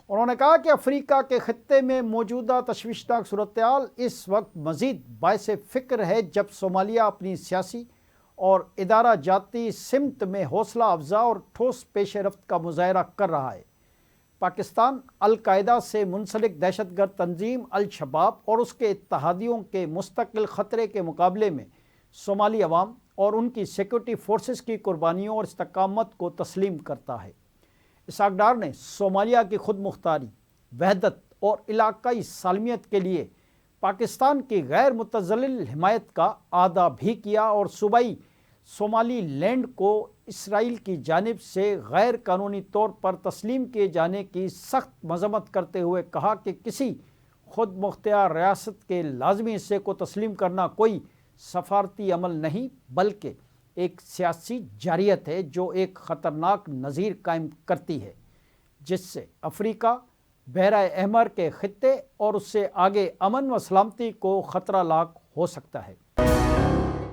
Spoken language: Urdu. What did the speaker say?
انہوں نے کہا کہ افریقہ کے خطے میں موجودہ تشویشناک صورتحال اس وقت مزید باعث فکر ہے جب صومالیہ اپنی سیاسی اور ادارہ جاتی سمت میں حوصلہ افزا اور ٹھوس پیش رفت کا مظاہرہ کر رہا ہے۔ پاکستان القاعدہ سے منسلک دہشت گرد تنظیم الشباب اور اس کے اتحادیوں کے مستقل خطرے کے مقابلے میں صومالی عوام اور ان کی سیکورٹی فورسز کی قربانیوں اور استقامت کو تسلیم کرتا ہے۔ اسحاق ڈار نے صومالیہ کی خود مختاری، وحدت اور علاقائی سالمیت کے لیے پاکستان کی غیر متزلزل حمایت کا اعادہ بھی کیا اور صوبائی صومالی لینڈ کو اسرائیل کی جانب سے غیر قانونی طور پر تسلیم کیے جانے کی سخت مذمت کرتے ہوئے کہا کہ کسی خود مختار ریاست کے لازمی حصے کو تسلیم کرنا کوئی سفارتی عمل نہیں بلکہ ایک سیاسی جارحیت ہے جو ایک خطرناک نظیر قائم کرتی ہے جس سے افریقہ، بحیرہ احمر کے خطے اور اس سے آگے امن و سلامتی کو خطرہ لاحق ہو سکتا ہے۔